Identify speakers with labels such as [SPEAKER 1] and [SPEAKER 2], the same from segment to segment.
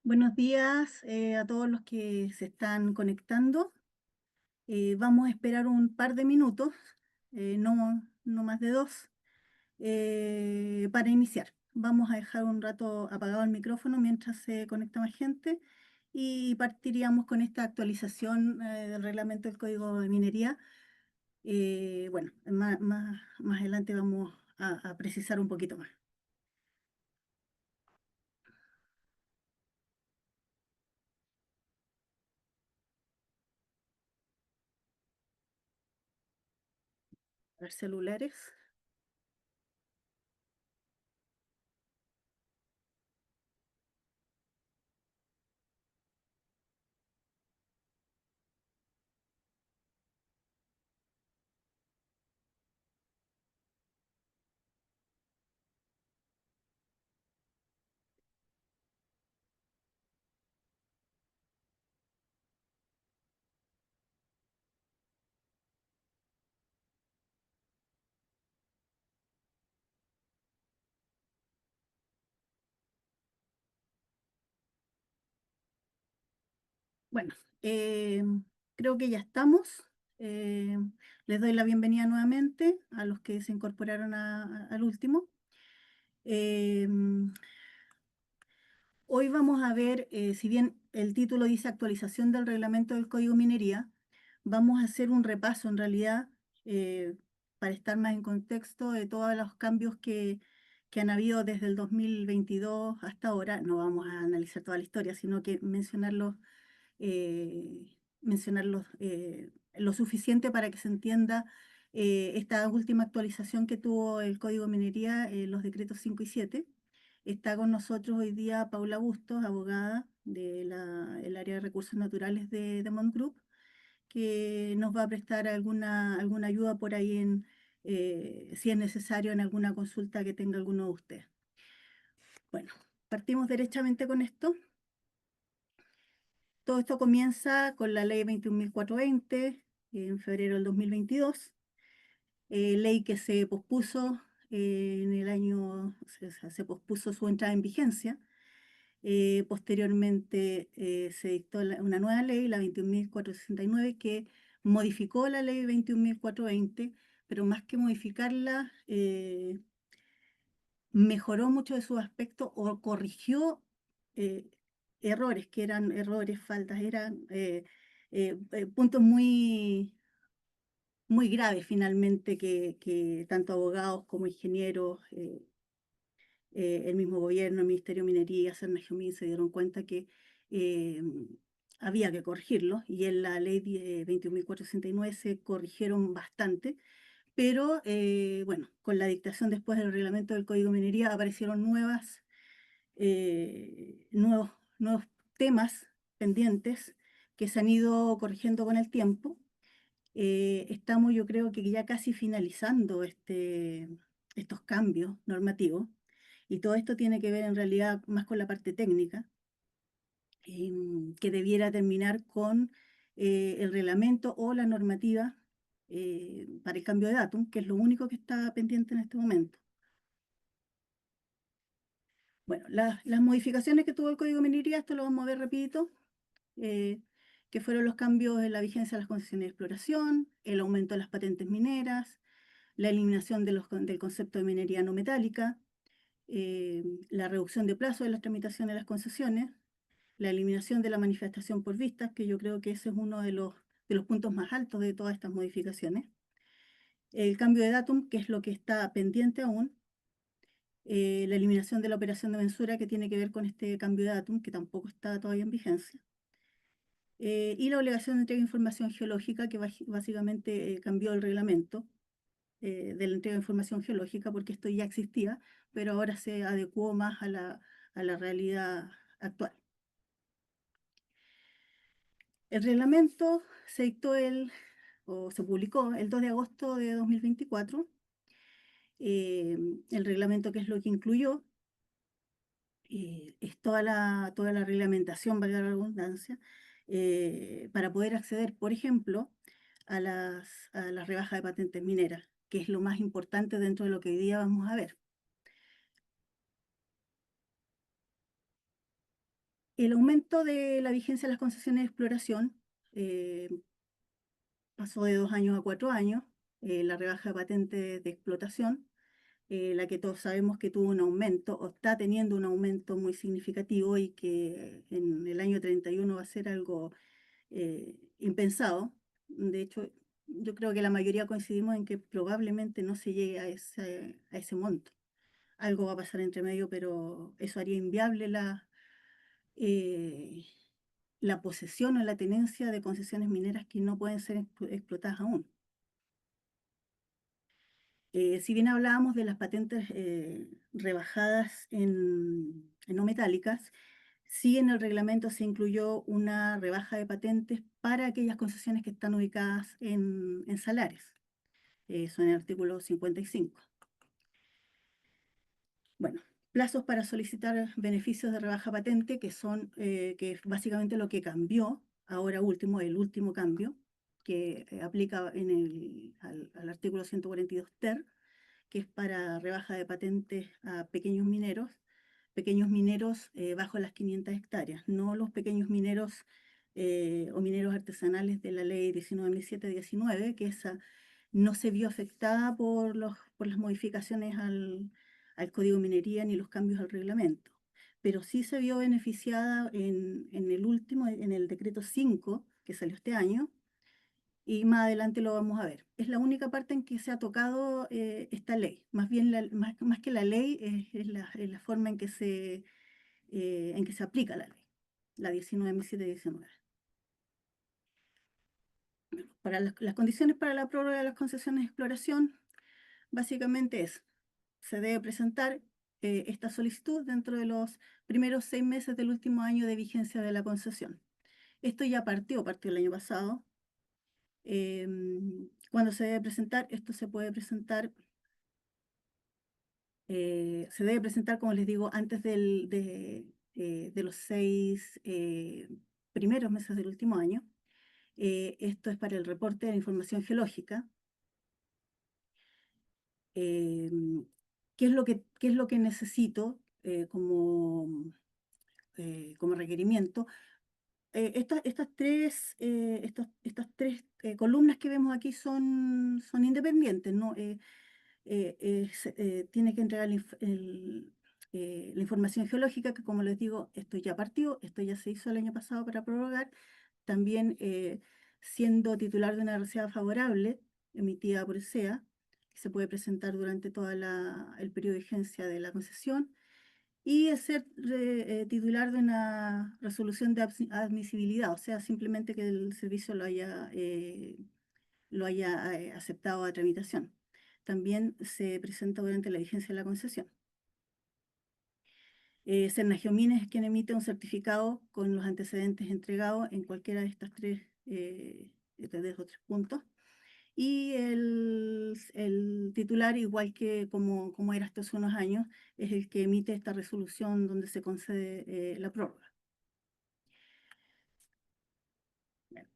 [SPEAKER 1] Buenos días a todos los que se están conectando. Vamos a esperar un par de minutos, no más de dos, para iniciar. Vamos a dejar un rato apagado el micrófono mientras se conecta más gente y partiríamos con esta actualización del reglamento del Código de Minería. Bueno, más adelante vamos a precisar un poquito más. A ver, celulares. Bueno, eh, creo que ya estamos. Eh, Les doy la bienvenida nuevamente a los que se incorporaron al último. Eh, Hoy vamos a ver, si bien el título dice actualización del reglamento del Código Minería, vamos a hacer un repaso en realidad eh, para estar más en contexto de todos los cambios que han habido desde el 2022 hasta ahora. No vamos a analizar toda la historia, sino que mencionarlos lo suficiente para que se entienda esta última actualización que tuvo el Código de Minería, los decretos 5 y 7. Está con nosotros hoy día Paula Bustos, abogada del área de recursos naturales de Mont Group, que nos va a prestar alguna ayuda por ahí si es necesario en alguna consulta que tenga alguno de ustedes. Bueno, partimos derechamente con esto. Todo esto comienza con la ley 21.420 en febrero del 2022, ley que se pospuso en el año, o sea, se pospuso su entrada en vigencia. Posteriormente se dictó una nueva ley, la 21.469, que modificó la ley 21.420, pero más que modificarla, mejoró mucho de sus aspectos o corrigió eh, errores, que eran errores, faltas, eran puntos muy graves finalmente que tanto abogados como ingenieros, el mismo gobierno, el Ministerio de Minería, Cernagiomín se dieron cuenta que eh, había que corregirlo y en la ley 21.469 se corrigieron bastante, pero bueno, con la dictación después del reglamento del Código de Minería aparecieron nuevos temas pendientes que se han ido corrigiendo con el tiempo. Estamos, yo creo que ya casi finalizando estos cambios normativos, y todo esto tiene que ver en realidad más con la parte técnica, que debiera terminar con el reglamento o la normativa para el cambio de datum, que es lo único que está pendiente en este momento. Bueno, las modificaciones que tuvo el Código de Minería, esto lo vamos a ver rapidito, eh, que fueron los cambios en la vigencia de las concesiones de exploración, el aumento de las patentes mineras, la eliminación del concepto de minería no metálica, la reducción de plazo de las tramitaciones de las concesiones, la eliminación de la manifestación por vistas, que yo creo que ese es uno de los puntos más altos de todas estas modificaciones, el cambio de datum, que es lo que está pendiente aún, la eliminación de la operación de mensura, que tiene que ver con este cambio de datum, que tampoco está todavía en vigencia, y la obligación de entrega de información geológica, que básicamente cambió el reglamento de la entrega de información geológica, porque esto ya existía, pero ahora se adecuó más a la realidad actual. El reglamento se publicó el 2 de agosto de 2024. eh, el reglamento, ¿qué es lo que incluyó? Es toda la reglamentación, valga la redundancia, para poder acceder, por ejemplo, a las rebajas de patentes mineras, que es lo más importante dentro de lo que hoy día vamos a ver. El aumento de la vigencia de las concesiones de exploración eh, pasó de 2 años a 4 años, la rebaja de patentes de explotación, la que todos sabemos que tuvo un aumento o está teniendo un aumento muy significativo y que en el año 31 va a ser algo impensado. De hecho, yo creo que la mayoría coincidimos en que probablemente no se llegue a ese monto. Algo va a pasar entre medio, pero eso haría inviable eh, la posesión o la tenencia de concesiones mineras que no pueden ser explotadas aún. Si bien hablábamos de las patentes rebajadas en no metálicas, sí en el reglamento se incluyó una rebaja de patentes para aquellas concesiones que están ubicadas en salares. Eso en el artículo 55. Bueno, plazos para solicitar beneficios de rebaja patente, que es básicamente lo que cambió ahora último, el último cambio, que aplica al artículo 142 ter, que es para rebaja de patentes a pequeños mineros bajo las 500 hectáreas, no los pequeños mineros o mineros artesanales de la ley 19.719, que esa no se vio afectada por las modificaciones al Código de Minería ni los cambios al reglamento, pero sí se vio beneficiada en el decreto 5 que salió este año, y más adelante lo vamos a ver. Es la única parte en que se ha tocado esta ley. Más bien, más que la ley, es la forma en que se aplica la ley, la 19.719. Para las condiciones para la prórroga de las concesiones de exploración, básicamente se debe presentar esta solicitud dentro de los primeros 6 meses del último año de vigencia de la concesión. Esto ya partió el año pasado. Cuando se debe presentar, esto se debe presentar, como les digo, antes de los 6 primeros meses del último año. Esto es para el reporte de la información geológica. Em, qué es lo que necesito como requerimiento? Estas tres columnas que vemos aquí son independientes, ¿no? Tiene que entregar la información geológica, que como les digo, esto ya partió, esto ya se hizo el año pasado para prorrogar. También siendo titular de una reserva favorable emitida por SEA, que se puede presentar durante todo el periodo de vigencia de la concesión, y ser titular de una resolución de admisibilidad, o sea, simplemente que el servicio lo haya aceptado a tramitación. También se presenta durante la vigencia de la concesión. Sernagiomines es quien emite un certificado con los antecedentes entregados en cualquiera de estos tres puntos. Y el titular, igual que como era hasta hace unos años, es el que emite esta resolución donde se concede la prórroga.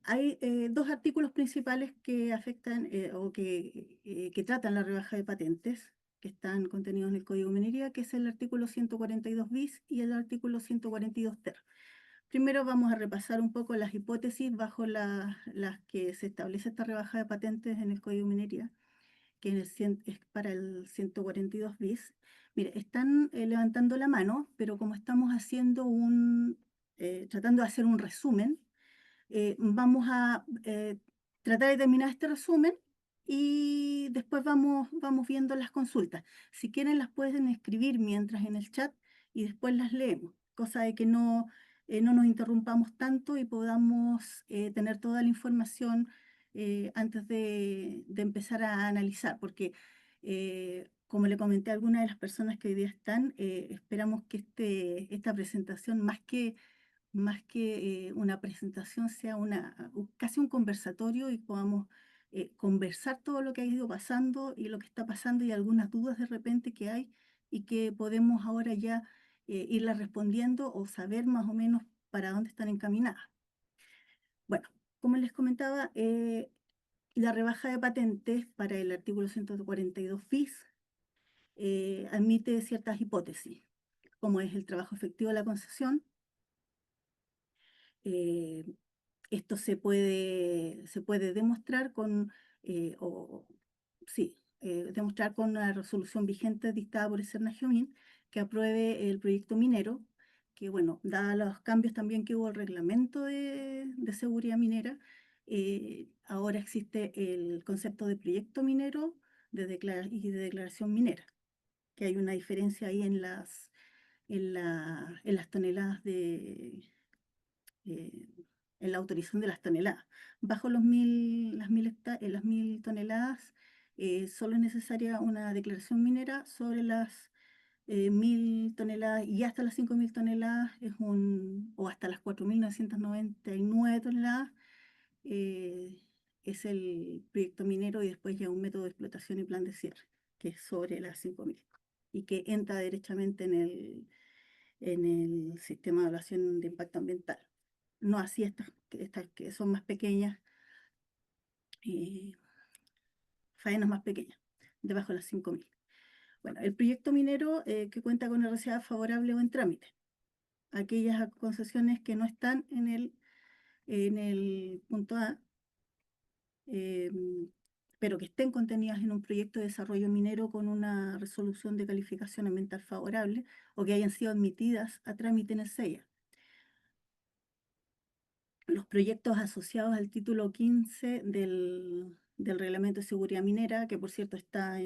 [SPEAKER 1] Hay dos artículos principales que afectan que tratan la rebaja de patentes, que están contenidos en el Código de Minería, que es el artículo 142 bis y el artículo 142 ter. Primero vamos a repasar un poco las hipótesis bajo las que se establece esta rebaja de patentes en el Código de Minería, que es para el 142 bis. Mire, están levantando la mano, pero como estamos tratando de hacer un resumen, vamos a tratar de terminar este resumen y después vamos viendo las consultas. Si quieren las pueden escribir mientras en el chat y después las leemos, cosa de que no nos interrumpamos tanto y podamos tener toda la información antes de empezar a analizar, porque como le comenté a algunas de las personas que hoy día están, esperamos que esta presentación, más que una presentación, sea casi un conversatorio y podamos conversar todo lo que ha ido pasando y lo que está pasando y algunas dudas de repente que hay y que podemos ahora ya irlas respondiendo o saber más o menos para dónde están encaminadas. Bueno, como les comentaba, la rebaja de patentes para el artículo 142 bis admite ciertas hipótesis, como es el trabajo efectivo de la concesión, Eh, Esto se puede demostrar con, sí, demostrar con una resolución vigente dictada por el Sernagiomín que apruebe el proyecto minero, que bueno, dados los cambios también que hubo al reglamento de seguridad minera, ahora existe el concepto de proyecto minero y de declaración minera, que hay una diferencia ahí en las toneladas eh, en la autorización de las toneladas. Bajo las 1000 toneladas, solo es necesaria una declaración minera. Sobre las 1000 toneladas y hasta las 5000 toneladas o hasta las 4999 toneladas, eh, es el proyecto minero, y después ya un método de explotación y plan de cierre, que es sobre las 5000 y que entra derechamente en el sistema de evaluación de impacto ambiental. No así estas que son más pequeñas, eh, faenas más pequeñas, debajo de las 5000. Bueno, el proyecto minero que cuenta con RCA favorable o en trámite. Aquellas concesiones que no están en el punto A, eh, pero que estén contenidas en un proyecto de desarrollo minero con una resolución de calificación ambiental favorable, o que hayan sido admitidas a trámite en el SEIA. Los proyectos asociados al título 15 del Reglamento de Seguridad Minera, que por cierto está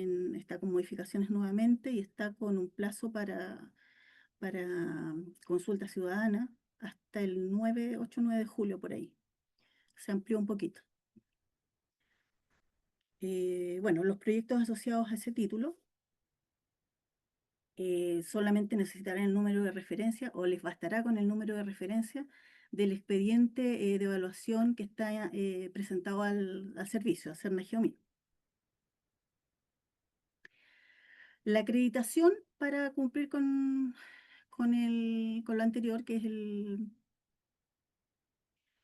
[SPEAKER 1] con modificaciones nuevamente y está con un plazo para consulta ciudadana hasta el 8 9 de julio por ahí. Se amplió un poquito. Bueno, los proyectos asociados a ese título solamente necesitarán el número de referencia, o les bastará con el número de referencia del expediente de evaluación que está presentado al servicio, a Sernagiomín. La acreditación para cumplir con lo anterior, que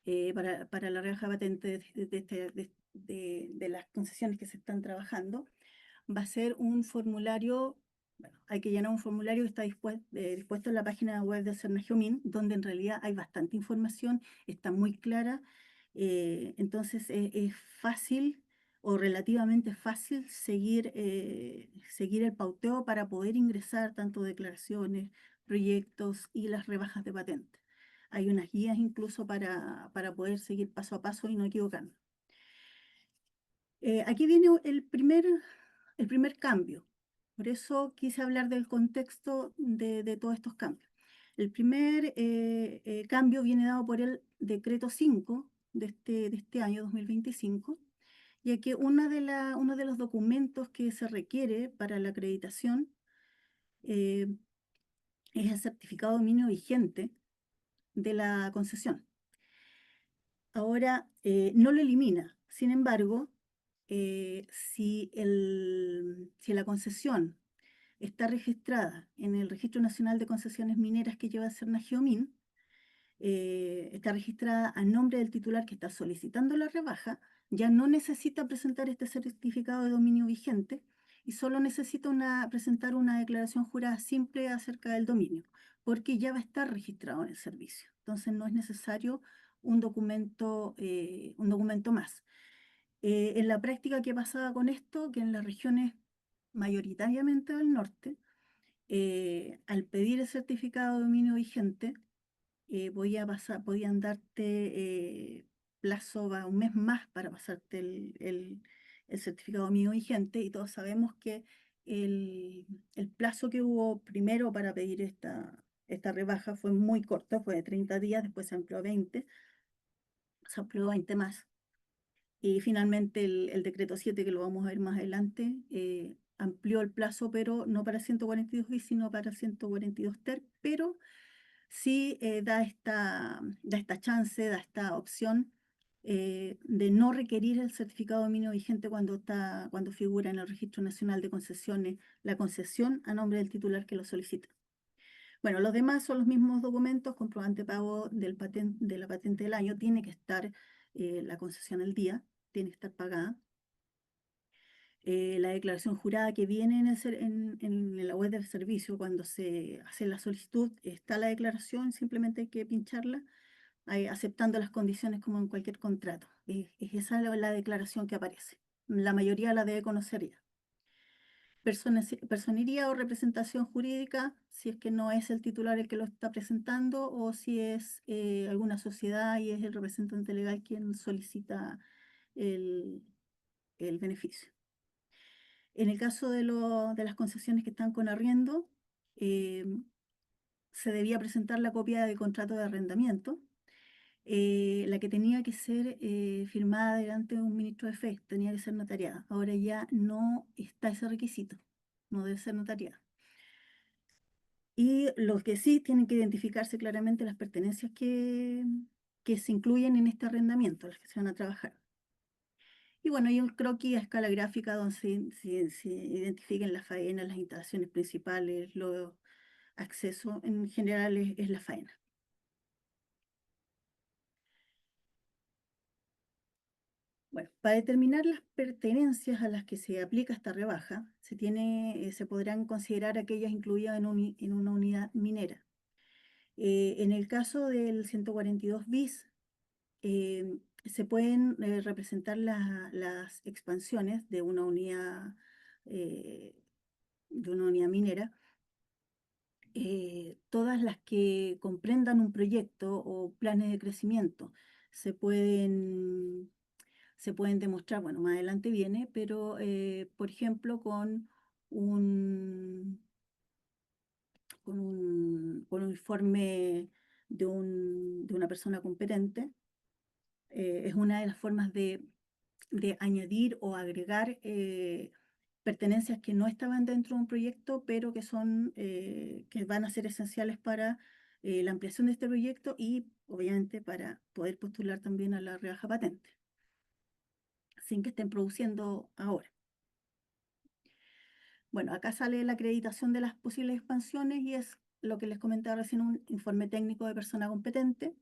[SPEAKER 1] es para la rebaja de patente de las concesiones que se están trabajando, va a ser un formulario. Bueno, hay que llenar un formulario que está dispuesto en la página web de Sernagiomín, donde en realidad hay bastante información, está muy clara. Entonces es fácil, o relativamente fácil, seguir el pauteo para poder ingresar tanto declaraciones, proyectos y las rebajas de patente. Hay unas guías incluso para poder seguir paso a paso y no equivocarnos. Aquí viene el primer cambio. Por eso quise hablar del contexto de todos estos cambios. El primer cambio viene dado por el decreto 5 de este año 2025, ya que uno de los documentos que se requiere para la acreditación eh, es el certificado de dominio vigente de la concesión. Ahora no lo elimina. Sin embargo, si la concesión está registrada en el Registro Nacional de Concesiones Mineras que lleva Sernagiomín, está registrada a nombre del titular que está solicitando la rebaja, ya no necesita presentar este certificado de dominio vigente y solo necesita presentar una declaración jurada simple acerca del dominio, porque ya va a estar registrado en el servicio. Entonces no es necesario un documento más. En la práctica, ¿qué pasaba con esto? Que en las regiones mayoritariamente del norte, al pedir el certificado de dominio vigente, podían darte plazo va un mes más para pasarte el certificado de dominio vigente, y todos sabemos que el plazo que hubo primero para pedir esta rebaja fue muy corto, fue de 30 días, después se amplió 20 más. Y finalmente el decreto 7, que lo vamos a ver más adelante, amplió el plazo, pero no para 142 bis, sino para 142 ter, pero sí da esta chance, da esta opción de no requerir el certificado de dominio vigente cuando figura en el Registro Nacional de Concesiones la concesión a nombre del titular que lo solicita. Bueno, los demás son los mismos documentos: comprobante de pago de la patente del año, tiene que estar la concesión al día, tiene que estar pagada. La declaración jurada que viene en la web del servicio, cuando se hace la solicitud, está la declaración, simplemente hay que pincharla. aceptando las condiciones como en cualquier contrato. Es esa la declaración que aparece. La mayoría la debe conocer ya. Personería o representación jurídica, si es que no es el titular el que lo está presentando o si es alguna sociedad y es el representante legal quien solicita el, el beneficio. En el caso de las concesiones que están con arriendo, eh, se debía presentar la copia del contrato de arrendamiento, la que tenía que ser firmada delante de un ministro de fe, tenía que ser notariada. Ahora ya no está ese requisito, no debe ser notariada. Y lo que sí tienen que identificarse claramente las pertenencias que se incluyen en este arrendamiento, las que se van a trabajar. Y bueno, hay un croquis a escala gráfica donde se identifiquen las faenas, las instalaciones principales, los accesos, en general es la faena. Bueno, para determinar las pertenencias a las que se aplica esta rebaja, se podrán considerar aquellas incluidas en una unidad minera. En el caso del 142 bis, se pueden representar las expansiones eh, de una unidad minera, todas las que comprendan un proyecto o planes de crecimiento. Se pueden, se pueden demostrar, bueno, más adelante viene, pero por ejemplo un, con un informe de una persona competente. Es una de las formas de añadir o agregar pertenencias que no estaban dentro de un proyecto, pero que van a ser esenciales para la ampliación de este proyecto y obviamente para poder postular también a la rebaja patente, sin que estén produciendo ahora. Bueno, acá sale la acreditación de las posibles expansiones y es lo que les comentaba recién, un informe técnico de persona competente,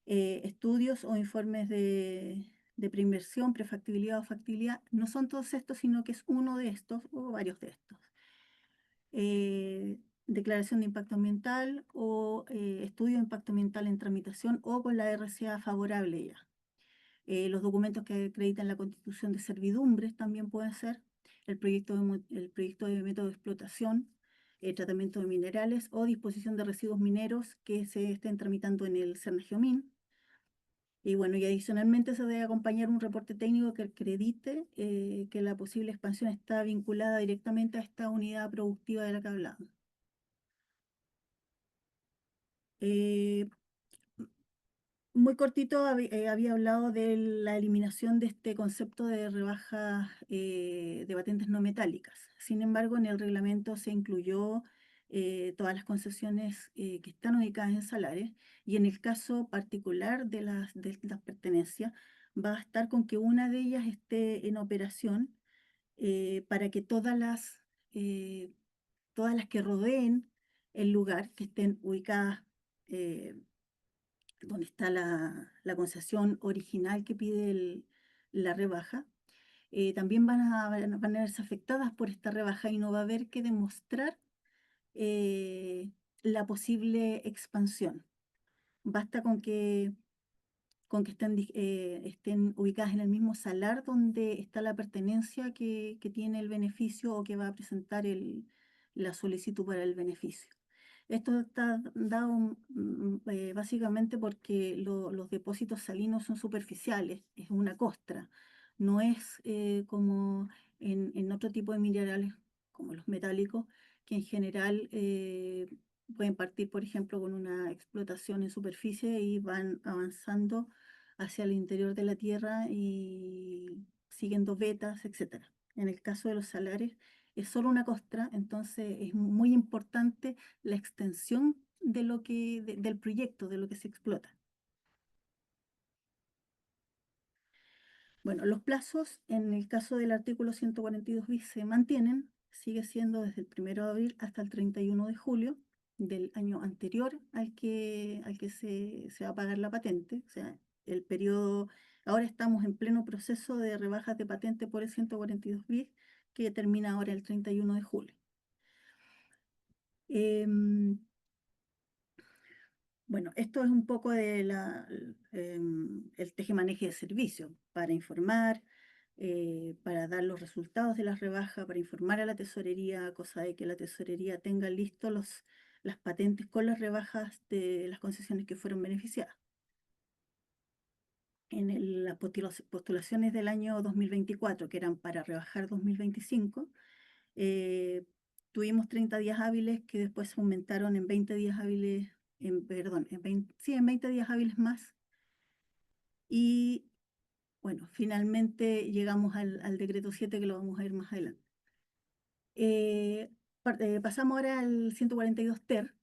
[SPEAKER 1] estudios o informes de preinversión, prefactibilidad o factibilidad. No son todos estos, sino que es uno de estos o varios de estos. Declaración de impacto ambiental o estudio de impacto ambiental en tramitación o con la RCA favorable ya. Los documentos que acreditan la constitución de servidumbres también pueden ser el proyecto de método de explotación, tratamiento de minerales o disposición de residuos mineros que se estén tramitando en el Cernagiomín. Y bueno, y adicionalmente se debe acompañar un reporte técnico que acredite que la posible expansión está vinculada directamente a esta unidad productiva de la que hablamos. Eh, Muy cortito había hablado de la eliminación de este concepto de rebajas de patentes no metálicas. Sin embargo, en el reglamento se incluyó todas las concesiones que están ubicadas en salares y en el caso particular de las pertenencias va a estar con que una de ellas esté en operación para que eh, todas las que rodeen el lugar, que estén ubicadas eh, donde está la concesión original que pide la rebaja, también van a verse afectadas por esta rebaja y no va a haber que demostrar eh, la posible expansión. Basta con que estén ubicadas en el mismo salar donde está la pertenencia que tiene el beneficio o que va a presentar la solicitud para el beneficio. Esto está dado básicamente porque los depósitos salinos son superficiales, es una costra, no es como en otro tipo de minerales, como los metálicos, que en general pueden partir, por ejemplo, con una explotación en superficie y van avanzando hacia el interior de la tierra y siguiendo vetas, etcétera. En el caso de los salares es solo una costra, entonces es muy importante la extensión del proyecto, de lo que se explota. Bueno, los plazos en el caso del artículo 142 bis se mantienen, sigue siendo desde el 1 de abril hasta el 31 de julio del año anterior al que se va a pagar la patente. O sea, el periodo, ahora estamos en pleno proceso de rebajas de patente por el 142 bis que termina ahora el 31 de julio. Em, Bueno, esto es un poco de el tejemaneje de servicio para informar, para dar los resultados de las rebajas, para informar a la tesorería, cosa de que la tesorería tenga listos las patentes con las rebajas de las concesiones que fueron beneficiadas. Las postulaciones del año 2024, que eran para rebajar 2025, eh, tuvimos 30 días hábiles que después se aumentaron en 20 días hábiles, perdón, en 20 días hábiles más. Y bueno, finalmente llegamos al decreto 7 que lo vamos a ver más adelante. Pasamos ahora al 142 TER,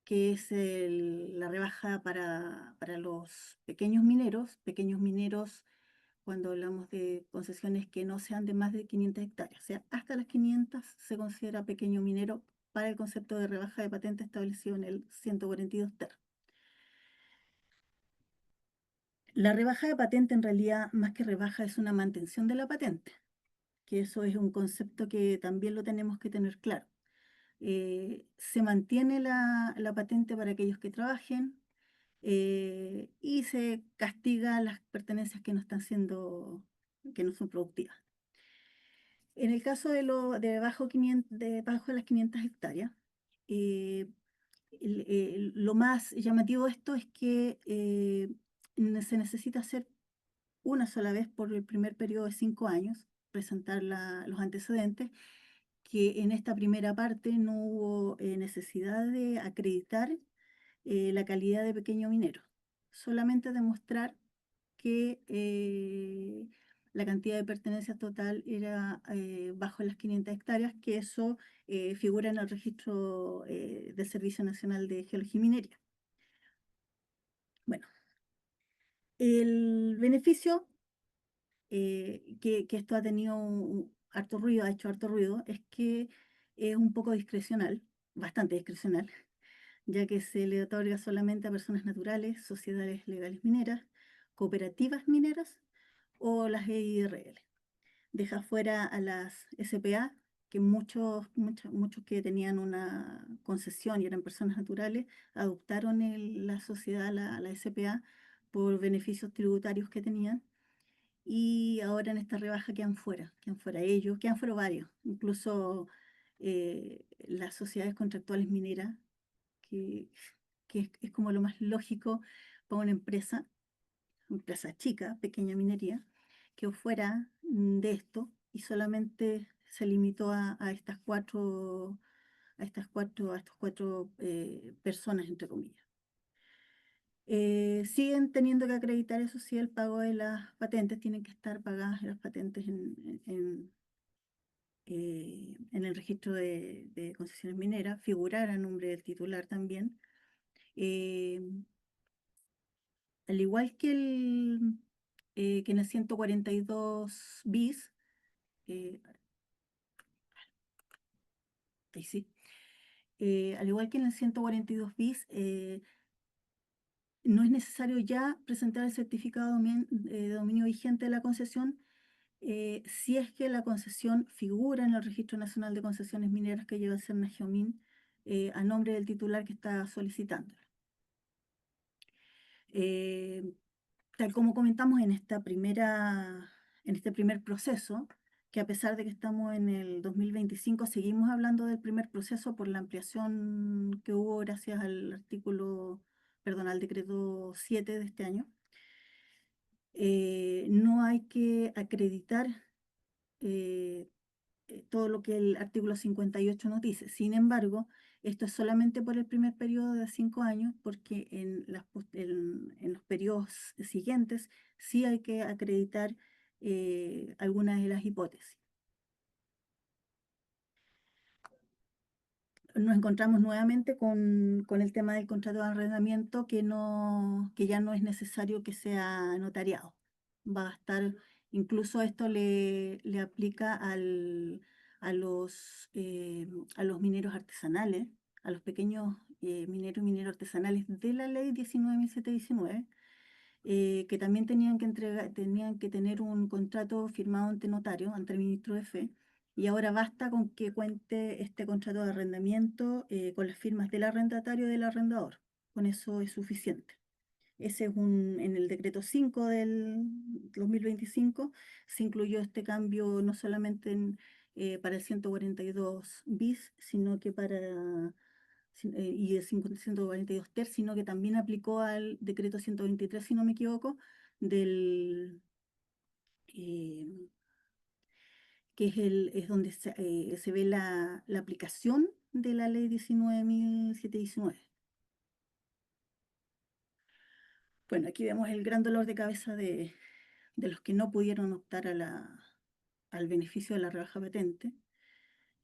[SPEAKER 1] que es la rebaja para los pequeños mineros cuando hablamos de concesiones que no sean de más de 500 hectáreas. O sea, hasta las 500 se considera pequeño minero para el concepto de rebaja de patente establecido en el 142 TER. La rebaja de patente en realidad, más que rebaja, es una mantención de la patente, que eso es un concepto que también lo tenemos que tener claro. Se mantiene la patente para aquellos que trabajen, y se castiga las pertenencias que no están siendo, que no son productivas. En el caso de bajo las 500 hectáreas, eh, lo más llamativo de esto es que se necesita hacer una sola vez por el primer periodo de 5 años, presentar los antecedentes, que en esta primera parte no hubo necesidad de acreditar la calidad de pequeño minero, solamente demostrar que la cantidad de pertenencias total era bajo las 500 hectáreas, que eso figura en el registro del Servicio Nacional de Geología y Minería. Bueno, el beneficio que esto ha tenido harto ruido, ha hecho harto ruido, es que es un poco discrecional, bastante discrecional, ya que se le otorga solamente a personas naturales, sociedades legales mineras, cooperativas mineras o las EIRL. Deja fuera a las SPA, que muchos que tenían una concesión y eran personas naturales, adoptaron la sociedad, la SPA, por beneficios tributarios que tenían. Y ahora en esta rebaja quedan fuera ellos, quedan fuera varios, incluso las sociedades contractuales mineras, que, que es como lo más lógico para una empresa chica, pequeña minería, que fuera de esto y solamente se limitó a estos cuatro personas, entre comillas. Siguen teniendo que acreditar, eso sí, el pago de las patentes, tienen que estar pagadas las patentes en el registro de concesiones mineras, figurar a nombre del titular también. Eh, Al igual que en el 142 bis, eh, ahí sí, al igual que en el 142 bis, no es necesario ya presentar el certificado de dominio vigente de la concesión, si es que la concesión figura en el Registro Nacional de Concesiones Mineras que lleva el Sernageomin, a nombre del titular que está solicitando. Eh, Tal como comentamos en este primer proceso, que a pesar de que estamos en el 2025, seguimos hablando del primer proceso por la ampliación que hubo gracias al decreto 7 de este año. No hay que acreditar eh, todo lo que el artículo 58 nos dice. Sin embargo, esto es solamente por el primer periodo de 5 años, porque en los periodos siguientes sí hay que acreditar algunas de las hipótesis. Nos encontramos nuevamente con el tema del contrato de arrendamiento, que ya no es necesario que sea notariado. Va a estar, incluso esto le aplica a los mineros artesanales, a los pequeños mineros y mineros artesanales de la ley 19.719, que también tenían que tener un contrato firmado ante notario, ante el ministro de Fe, y ahora basta con que cuente este contrato de arrendamiento con las firmas del arrendatario y del arrendador. con eso es suficiente. Ese es en el decreto 5 del 2025 se incluyó este cambio no solamente para el 142 bis, sino que y el 142 ter, sino que también aplicó al decreto 123, si no me equivoco, del, eh, que es donde se ve la aplicación de la ley 19.719. Bueno, aquí vemos el gran dolor de cabeza de los que no pudieron optar al beneficio de la rebaja patente,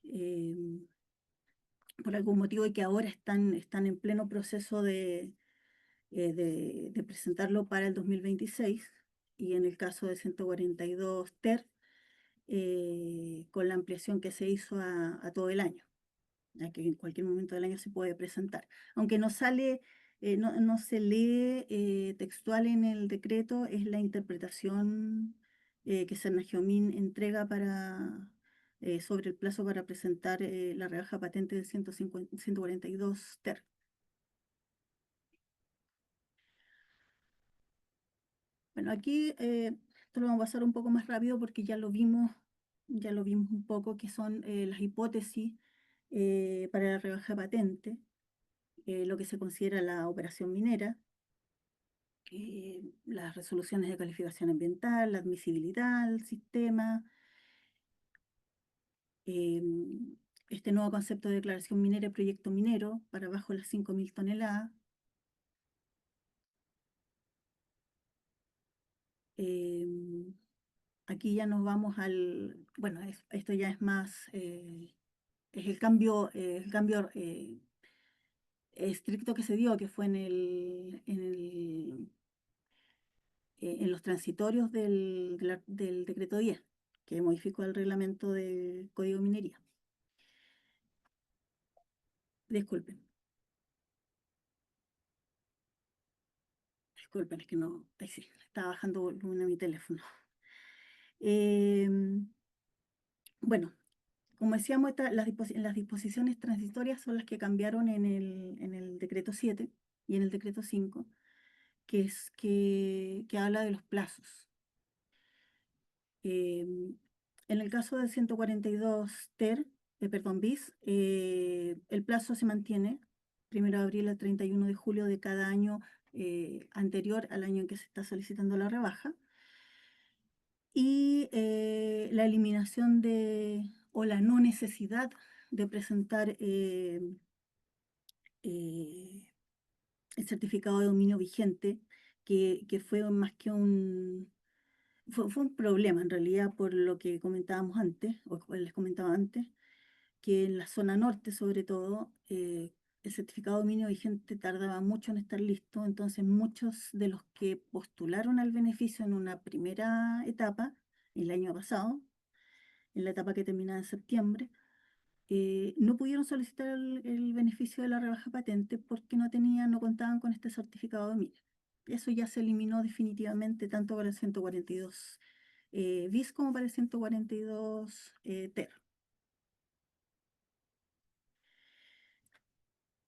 [SPEAKER 1] eh, por algún motivo y que ahora están en pleno proceso de presentarlo para el 2026, y en el caso de 142 TER, con la ampliación que se hizo a todo el año, ya que en cualquier momento del año se puede presentar. Aunque no sale, no se lee textual en el decreto, es la interpretación que Sernagiomín entrega sobre el plazo para presentar la rebaja patente de 142 TER. Bueno, aquí esto lo vamos a pasar un poco más rápido porque ya lo vimos un poco, que son las hipótesis para la rebaja patente, lo que se considera la operación minera, las resoluciones de calificación ambiental, la admisibilidad del sistema, eh, este nuevo concepto de declaración minera y proyecto minero para bajo las 5.000 toneladas. eh, Aquí ya nos vamos bueno, esto ya es más, es el cambio estricto que se dio, que fue en los transitorios del decreto 10, que modificó el reglamento del Código de Minería. Disculpen, disculpen, es que no, ahí sí, estaba bajando volumen a mi teléfono. Bueno, como decíamos, las disposiciones transitorias son las que cambiaron en el decreto 7 y en el decreto 5, que habla de los plazos. En el caso del 142 TER, perdón, bis, el plazo se mantiene 1 de abril al 31 de julio de cada año anterior al año en que se está solicitando la rebaja. Y la eliminación o la no necesidad de presentar eh, el certificado de dominio vigente, que fue más que fue un problema en realidad, por lo que comentábamos antes, o les comentaba antes, que en la zona norte sobre todo, el certificado de dominio vigente tardaba mucho en estar listo. Entonces muchos de los que postularon al beneficio en una primera etapa, el año pasado, en la etapa que terminaba en septiembre, no pudieron solicitar el beneficio de la rebaja patente porque no contaban con este certificado de dominio. Eso ya se eliminó definitivamente tanto para el 142 bis como para el 142 ter.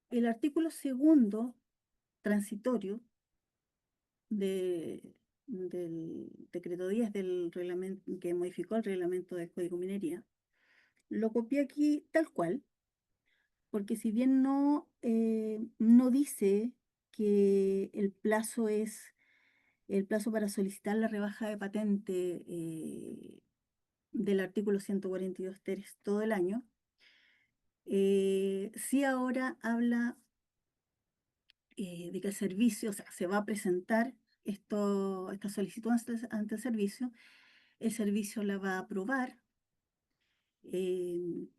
[SPEAKER 1] El artículo segundo transitorio del decreto 10 del reglamento que modificó el reglamento del Código Minería, lo copié aquí tal cual, porque si bien no dice que el plazo para solicitar la rebaja de patente del artículo 142 ter es todo el año, sí ahora habla de que el servicio, o sea, se va a presentar esta solicitud ante el servicio la va a aprobar, eh,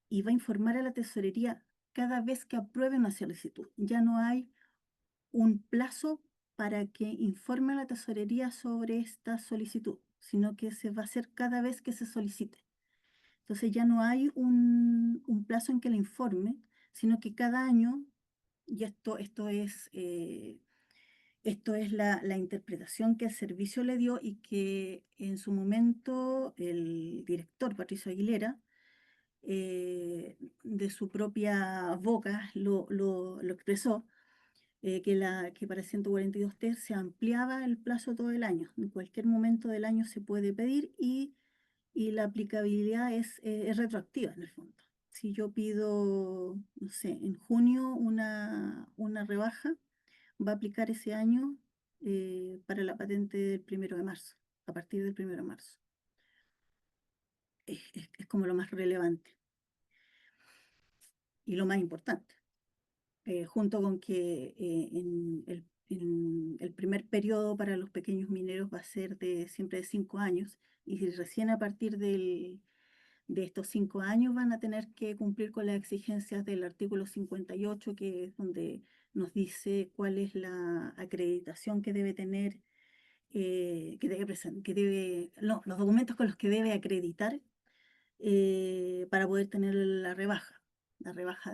[SPEAKER 1] y va a informar a la tesorería cada vez que apruebe una solicitud. Ya no hay un plazo para que informe a la tesorería sobre esta solicitud, sino que se va a hacer cada vez que se solicite. Entonces ya no hay un plazo en que le informe, sino que cada año, y esto es la interpretación que el servicio le dio, y que en su momento el director, Patricio Aguilera, de su propia boca lo expresó, que para 142T se ampliaba el plazo todo el año. En cualquier momento del año se puede pedir y la aplicabilidad es retroactiva en el fondo. Si yo pido, no sé, en junio una rebaja, va a aplicar ese año para la patente del 1 de marzo, a partir del 1 de marzo. Es como lo más relevante y lo más importante. Junto con que en el primer periodo para los pequeños mineros va a ser siempre de 5 años, y si recién a partir de estos 5 años van a tener que cumplir con las exigencias del artículo 58, que es donde nos dice cuál es la acreditación que debe tener, los documentos con los que debe acreditar para poder tener la rebaja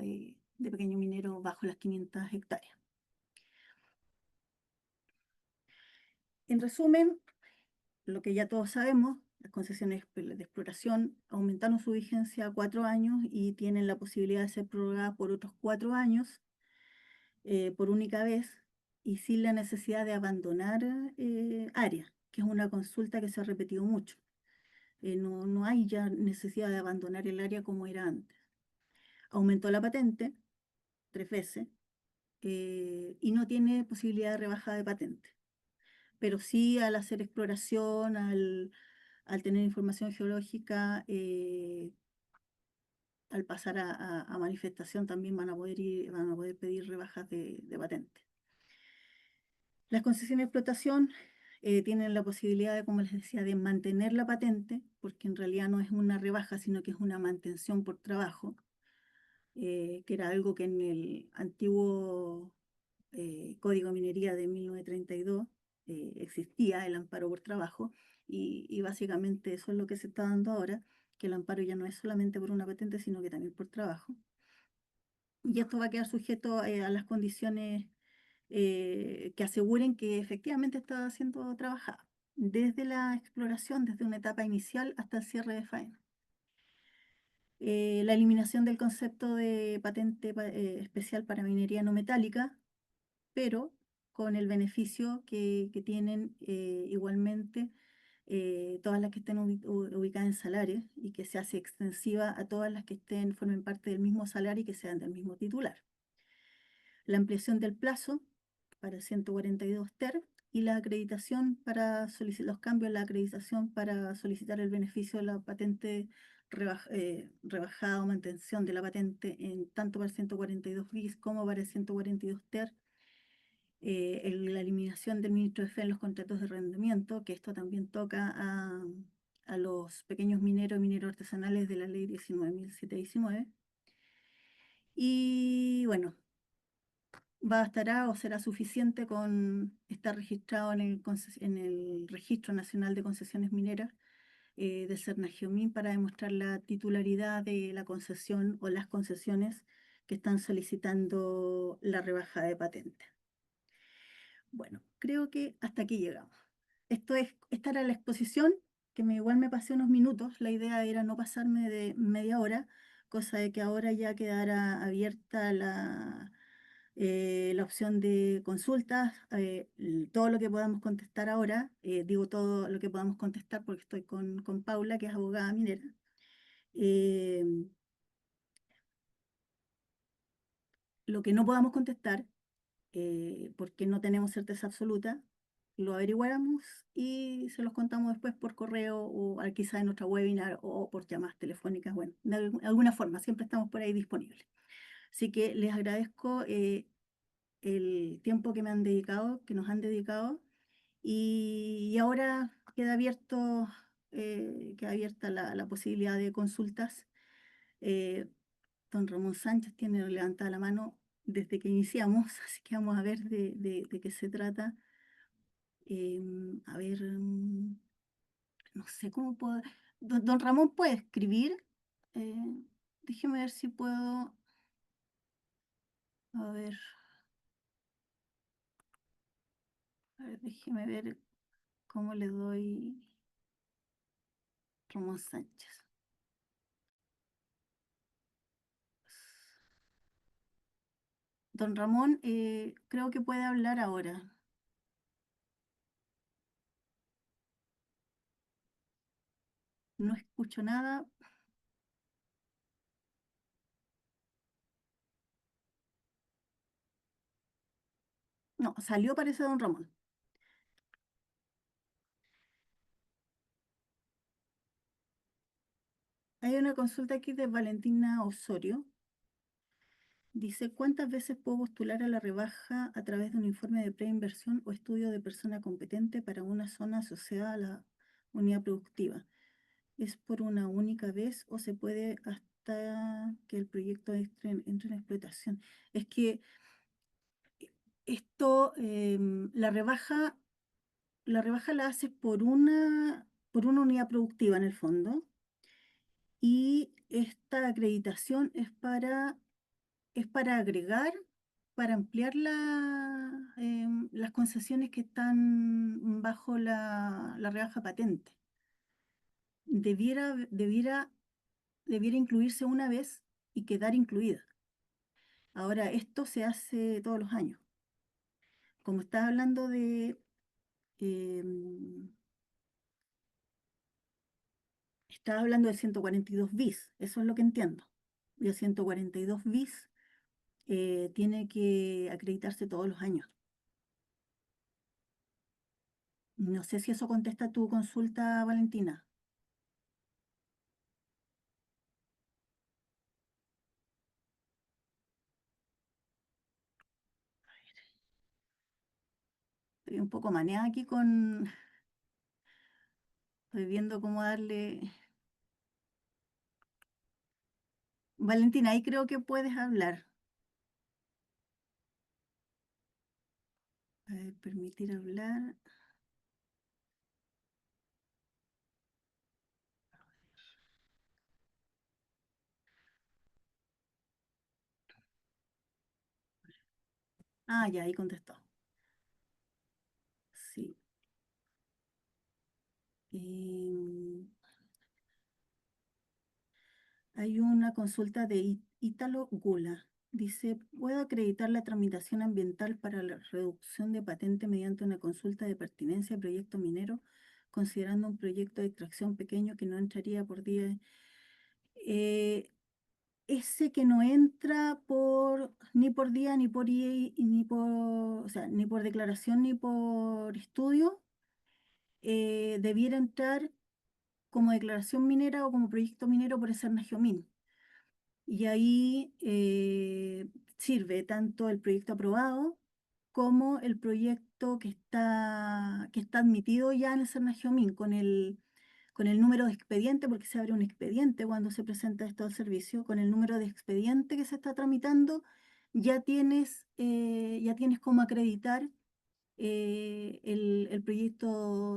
[SPEAKER 1] de pequeño minero bajo las 500 hectáreas. En resumen, lo que ya todos sabemos, las concesiones de exploración aumentaron su vigencia a 4 años y tienen la posibilidad de ser prorrogadas por otros 4 años por única vez y sin la necesidad de abandonar área, que es una consulta que se ha repetido mucho. No hay ya necesidad de abandonar el área como era antes. Aumentó la patente 3 veces y no tiene posibilidad de rebaja de patente. Pero sí, al hacer exploración, al tener información geológica, al pasar a manifestación también van a poder pedir rebajas de patente. Las concesiones de explotación tienen la posibilidad de, como les decía, de mantener la patente, porque en realidad no es una rebaja, sino que es una mantención por trabajo, que era algo que en el antiguo Código de Minería de 1932 existía el amparo por trabajo, y básicamente eso es lo que se está dando ahora, que el amparo ya no es solamente por una patente, sino que también por trabajo. Y esto va a quedar sujeto a las condiciones que aseguren que efectivamente está siendo trabajada, desde la exploración, desde una etapa inicial hasta el cierre de faena. La eliminación del concepto de patente especial para minería no metálica, pero con el beneficio que tienen igualmente todas las que estén ubicadas en salares, y que se hace extensiva a todas las que formen parte del mismo salario y que sean del mismo titular. La ampliación del plazo para 142 TER y la acreditación para solicitar los cambios en la acreditación para solicitar el beneficio de la patente rebajada o mantención de la patente en tanto para el 142 bis como para el 142 TER. La eliminación del ministro de Fe en los contratos de arrendamiento, que esto también toca a los pequeños mineros y mineros artesanales de la ley 19.719. Y bueno, bastará o será suficiente con estar registrado en el Registro Nacional de Concesiones Mineras del Cernagiomín para demostrar la titularidad de la concesión o las concesiones que están solicitando la rebaja de patente. Bueno, creo que hasta aquí llegamos. Esta era la exposición, que igual me pasé unos minutos. La idea era no pasarme de media hora, cosa de que ahora ya quedara abierta la opción de consultas, todo lo que podamos contestar ahora, digo todo lo que podamos contestar porque estoy con Paula, que es abogada minera. Eh, lo que no podamos contestar, porque no tenemos certeza absoluta, lo averiguáramos y se los contamos después por correo o quizá en nuestra webinar o por llamadas telefónicas. Bueno, de alguna forma, siempre estamos por ahí disponibles. Así que les agradezco el tiempo que me han dedicado, que nos han dedicado, y ahora queda abierta la posibilidad de consultas. Eh, Don Ramón Sánchez tiene levantada la mano desde que iniciamos, así que vamos a ver de qué se trata. A ver, no sé cómo puedo. Don Ramón puede escribir. Eh, Déjeme ver si puedo. A ver, déjeme ver cómo le doy Ramón Sánchez. Don Ramón, creo que puede hablar ahora. No escucho nada. No, salió parece don Ramón. Hay una consulta aquí de Valentina Osorio. Dice, ¿cuántas veces puedo postular a la rebaja a través de un informe de preinversión o estudio de persona competente para una zona asociada a la unidad productiva? ¿Es por una única vez o se puede hasta que el proyecto entre en explotación? Es que esto, la rebaja la haces por una unidad productiva en el fondo, y esta acreditación es para agregar, para ampliar las concesiones que están bajo la rebaja patente. Debiera incluirse una vez y quedar incluida. Ahora, esto se hace todos los años. Como estás hablando em, estás hablando de 142 bis, eso es lo que entiendo. Y el 142 bis tiene que acreditarse todos los años. No sé si eso contesta tu consulta, Valentina. Estoy un poco maneada aquí estoy viendo cómo darle. Valentina, ahí creo que puedes hablar. A ver, permitir hablar. Ah, ya, ahí contestó. Sí. Em, Hay una consulta de Ítalo Gula. Dice, ¿puedo acreditar la tramitación ambiental para la reducción de patente mediante una consulta de pertinencia de proyecto minero, considerando un proyecto de extracción pequeño que no entraría por día? Eh, Ese que no entra ni por día, ni por ni por, o sea, ni por declaración, ni por estudio, debiera entrar como declaración minera o como proyecto minero por el Min. Y ahí sirve tanto el proyecto aprobado como el proyecto que está admitido ya en el Min con el número de expediente, porque se abre un expediente cuando se presenta esto al servicio. Con el número de expediente que se está tramitando, ya tienes cómo acreditar el proyecto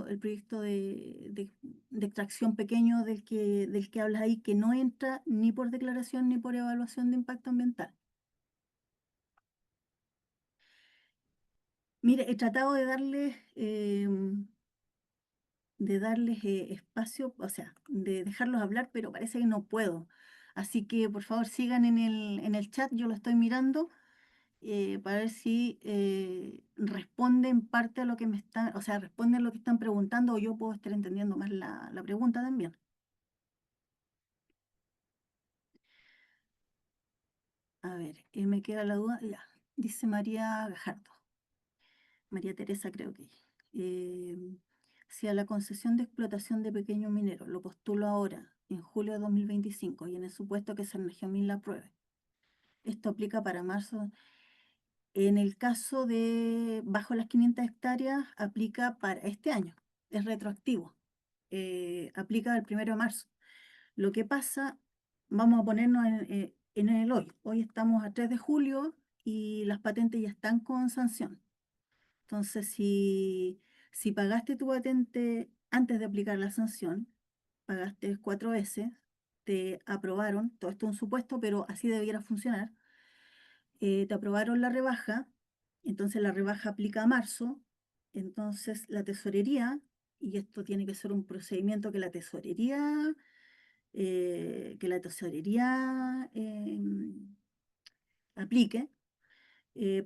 [SPEAKER 1] de extracción pequeño del que hablas ahí, que no entra ni por declaración ni por evaluación de impacto ambiental. Mire, he tratado de darles espacio, o sea, de dejarlos hablar, pero parece que no puedo. Así que por favor sigan en el chat, yo lo estoy mirando, para ver si responden parte a lo que me están, o sea, responden lo que están preguntando, o yo puedo estar entendiendo más la pregunta también. A ver, me queda la duda. Ya, dice María Gajardo. María Teresa creo que. eh, si a la concesión de explotación de pequeño minero lo postulo ahora, en julio de 2025, y en el supuesto que Min la apruebe, esto aplica para marzo. En el caso de bajo las 500 hectáreas, aplica para este año, es retroactivo, aplica el 1 de marzo. Lo que pasa, vamos a ponernos en el hoy. Hoy estamos a 3 de julio y las patentes ya están con sanción. Entonces, si pagaste tu patente antes de aplicar la sanción, pagaste 4 veces, te aprobaron, todo esto es un supuesto, pero así debiera funcionar. Te aprobaron la rebaja, entonces la rebaja aplica a marzo, entonces la tesorería, y esto tiene que ser un procedimiento que la tesorería aplique,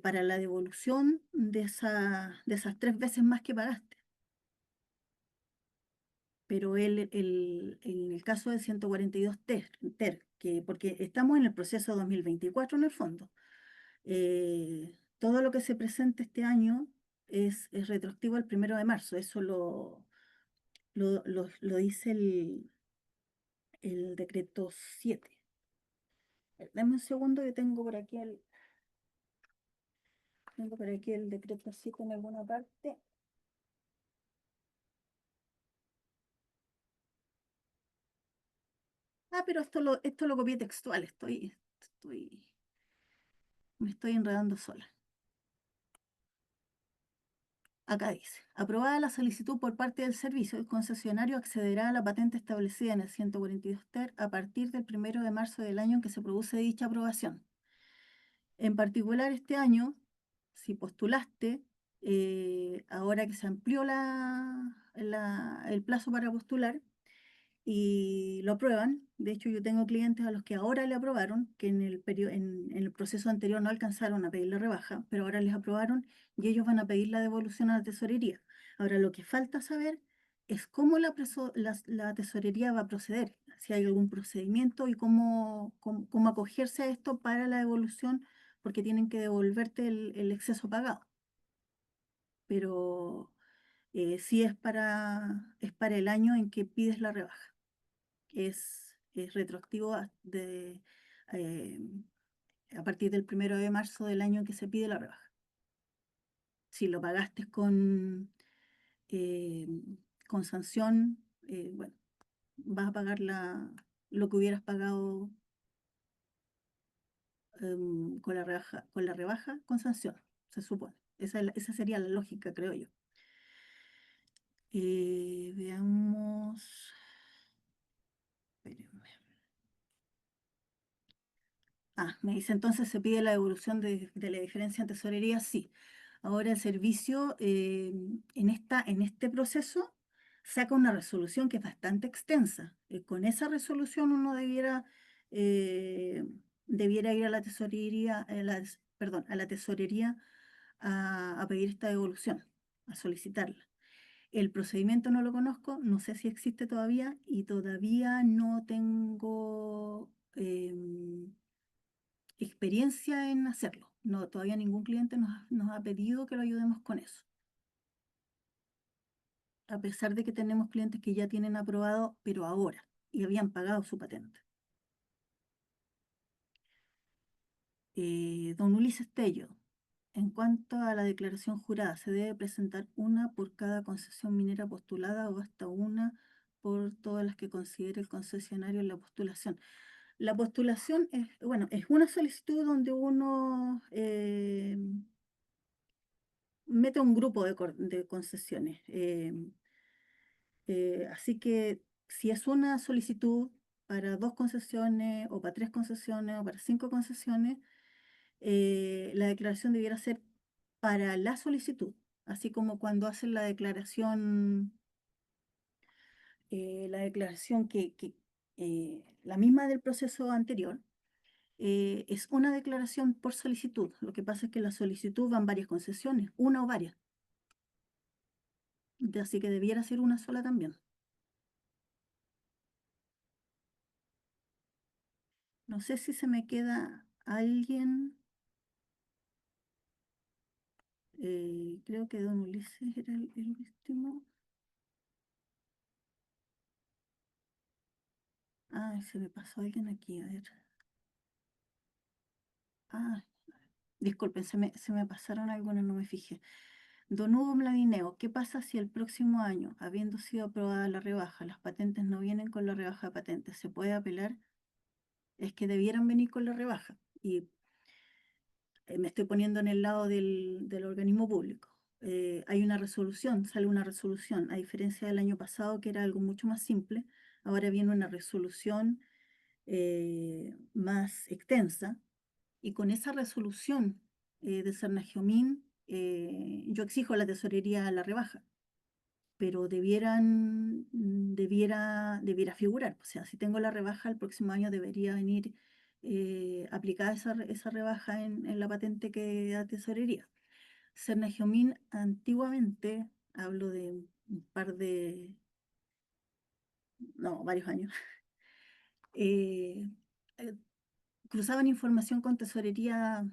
[SPEAKER 1] para la devolución de esas 3 veces más que pagaste. Pero en el caso del 142 que, porque estamos en el proceso 2024 en el fondo, todo lo que se presente este año es retroactivo al 1 de marzo. Eso lo dice el decreto 7. Dame un segundo que tengo por aquí el decreto 7 en alguna parte. Ah, pero esto lo copié textual, me estoy enredando sola. Acá dice, aprobada la solicitud por parte del servicio, el concesionario accederá a la patente establecida en el 142 TER a partir del 1 de marzo del año en que se produce dicha aprobación. En particular, este año, si postulaste, ahora que se amplió el plazo para postular, y lo aprueban. De hecho, yo tengo clientes a los que ahora le aprobaron, que en el proceso anterior no alcanzaron a pedir la rebaja, pero ahora les aprobaron y ellos van a pedir la devolución a la tesorería. Ahora, lo que falta saber es cómo la tesorería va a proceder, si hay algún procedimiento y cómo acogerse a esto para la devolución, porque tienen que devolverte el exceso pagado. Pero sí es para el año en que pides la rebaja. Es retroactivo eh, a partir del 1 de marzo del año en que se pide la rebaja. Si lo pagaste eh, con sanción, bueno, vas a pagar lo que hubieras pagado con la rebaja con sanción, se supone. Esa sería la lógica, creo yo. Veamos. Espérenme. Me dice entonces se pide la devolución de la diferencia en tesorería, sí. Ahora el servicio en este proceso saca una resolución que es bastante extensa. Con esa resolución uno eh, debiera ir a la tesorería, perdón, a la tesorería a pedir esta devolución, a solicitarla. El procedimiento no lo conozco, no sé si existe todavía y todavía no tengo experiencia en hacerlo. No, todavía ningún cliente nos ha pedido que lo ayudemos con eso. A pesar de que tenemos clientes que ya tienen aprobado, pero ahora, y habían pagado su patente. Don Ulises Tello, en cuanto a la declaración jurada, ¿se debe presentar una por cada concesión minera postulada o hasta una por todas las que considere el concesionario en la postulación? La postulación es una solicitud donde uno mete un grupo de concesiones. Así que si es una solicitud para 2 concesiones o para 3 concesiones o para 5 concesiones, la declaración debiera ser para la solicitud, así como cuando hacen la declaración la misma del proceso anterior. Es una declaración por solicitud. Lo que pasa es que la solicitud van varias concesiones, una o varias. Así que debiera ser una sola también. No sé si se me queda alguien. Creo que don Ulises era el último. Se me pasó alguien aquí, a ver. Ah, disculpen, se me pasaron algunos, no me fijé. Don Hugo Mladineo, ¿qué pasa si el próximo año, habiendo sido aprobada la rebaja, las patentes no vienen con la rebaja de patentes? ¿Se puede apelar? Es que debieran venir con la rebaja. Y me estoy poniendo en el lado del organismo público. Hay una resolución, sale una resolución, a diferencia del año pasado que era algo mucho más simple, ahora viene una resolución más extensa y con esa resolución de Sernagiomín yo exijo a la tesorería la rebaja, pero debiera figurar, o sea, si tengo la rebaja el próximo año debería venir aplicada esa rebaja en la patente que da tesorería. Sernagiomín antiguamente, hablo de un par de, no, varios años, eh, eh, cruzaban información con tesorería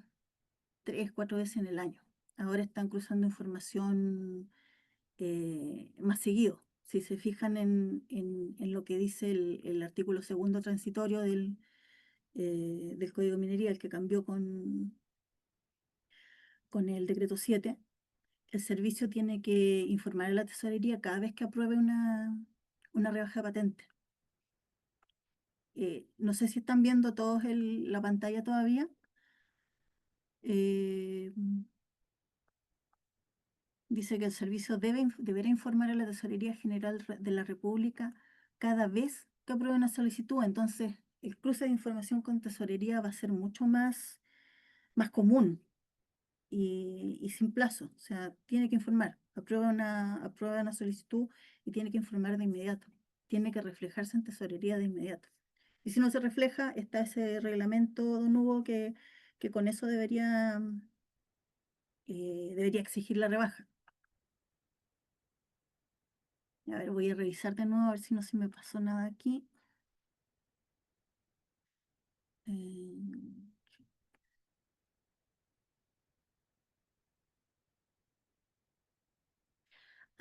[SPEAKER 1] 3, 4 veces en el año. Ahora están cruzando información más seguido. Si se fijan en lo que dice el artículo segundo transitorio del Código de Minería, el que cambió con el decreto 7, el servicio tiene que informar a la tesorería cada vez que apruebe una rebaja de patente. No sé si están viendo todos la pantalla todavía. Eh, Dice que el servicio deberá informar a la Tesorería General de la República cada vez que apruebe una solicitud. Entonces, el cruce de información con tesorería va a ser mucho más común y sin plazo. O sea, tiene que informar. Aprueba una solicitud y tiene que informar de inmediato. Tiene que reflejarse en tesorería de inmediato. Y si no se refleja, está ese reglamento, don Hugo, que con eso debería exigir la rebaja. A ver, voy a revisar de nuevo a ver si no se me pasó nada aquí. Eh,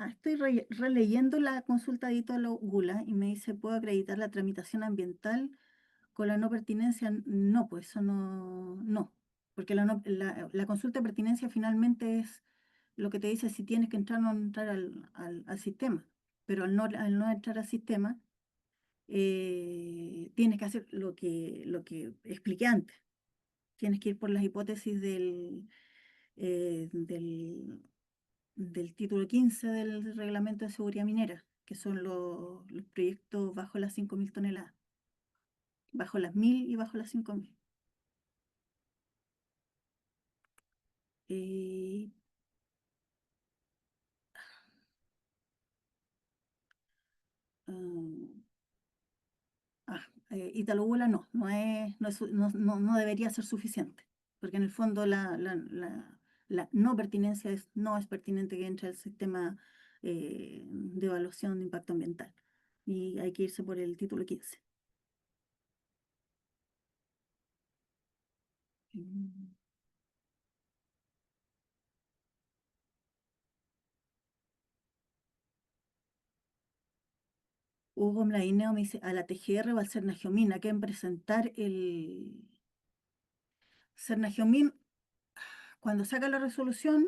[SPEAKER 1] Estoy releyendo la consulta de Ítalo Gula y me dice, ¿puedo acreditar la tramitación ambiental con la no pertinencia? No, pues eso no, porque la consulta de pertinencia finalmente es lo que te dice si tienes que entrar o no entrar al sistema, pero al no entrar al sistema, tienes que hacer lo que expliqué antes. Tienes que ir por las hipótesis eh, del, del título 15 del Reglamento de Seguridad Minera, que son los proyectos bajo las 5.000 toneladas, bajo las 1.000 y bajo las 5.000. Eh, ah, Italobula no debería ser suficiente, porque en el fondo la no pertinencia no es pertinente que entre al sistema de evaluación de impacto ambiental. Y hay que irse por el título 15. Mm. Hugo Mlaineo me dice, a la TGR o al Sernagiomín, ¿a quién presentar el Sernagiomín? Cuando saca la resolución,